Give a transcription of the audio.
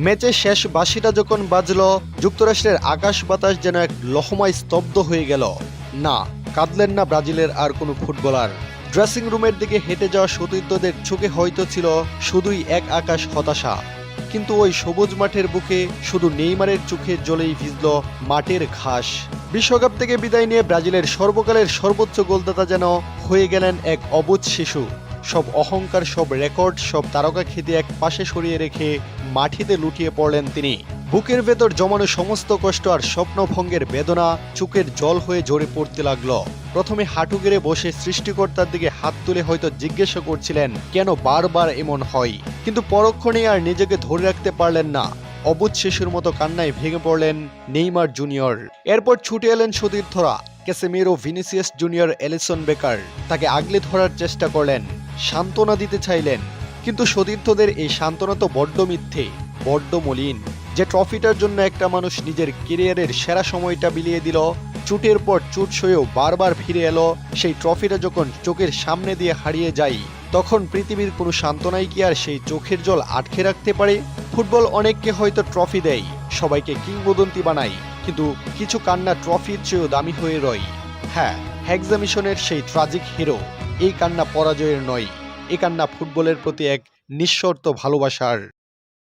ম্যাচের শেষ বাঁশিটা যখন বাজল, যুক্তরাষ্ট্রের আকাশ বাতাস যেন এক লহমায় স্তব্ধ হয়ে গেল। না, কাঁদলেন না ব্রাজিলের আর কোনো ফুটবলার। ড্রেসিং রুমের দিকে হেঁটে যাওয়া সতীর্থদের চোখে হয়তো ছিল শুধুই এক আকাশ হতাশা, কিন্তু ওই সবুজ মাঠের বুকে শুধু নেইমারের চোখের জলেই ভিজল মাঠের ঘাস। বিশ্বকাপ থেকে বিদায় নিয়ে ব্রাজিলের সর্বকালের সর্বোচ্চ গোলদাতা যেন হয়ে গেলেন এক অবুঝ শিশু। সব অহংকার, সব রেকর্ড, সব তারকা খ্যাতি এক পাশে সরিয়ে রেখে মাটিতে লুটিয়ে পড়লেন তিনি। বুকের ভেতর জমানো সমস্ত কষ্ট আর স্বপ্নভঙ্গের বেদনা চোখের জল হয়ে ঝরে পড়তে লাগলো। প্রথমে হাঁটু গেড়ে বসে সৃষ্টিকর্তার দিকে হাত তুলে হয়তো জিজ্ঞাসা করছিলেন কেন বারবার এমন হয়, কিন্তু পরক্ষণেই আর নিজেকে ধরে রাখতে পারলেন না। অবুঝ শিশুর মতো কান্নায় ভেঙে পড়লেন নেইমার জুনিয়র। এরপর ছুটে এলেন সতীর্থরা, Casemiro, Vinicius Junior, Alisson Becker. তাকে আগলে ধরার চেষ্টা করলেন, সান্ত্বনা দিতে চাইলেন, কিন্তু সতীর্থদের এই সান্ত্বনা তো বড্ড মিথ্যে, বড্ড মলিন। যে ট্রফিটার জন্য একটা মানুষ নিজের ক্যারিয়ারের সেরা সময়টা বিলিয়ে দিল, চুটের পর চুট সয়েও বারবার ফিরে এলো, সেই ট্রফিটা যখন চোখের সামনে দিয়ে হারিয়ে যায়, তখন পৃথিবীর কোনো সান্ত্বনাই কি আর সেই চোখের জল আটকে রাখতে পারে? ফুটবল অনেককে হয়তো ট্রফি দেয়, সবাইকে কিংবদন্তি বানায়, কিন্তু কিছু কান্না ট্রফির চেয়েও দামি হয়ে রয়। হ্যাঁ, হেক্সা মিশনের সেই ট্রাজিক হিরো। এই কান্না পরাজয়ের নয়, এই কান্না ফুটবলের প্রতি এক নিঃশর্ত ভালোবাসার।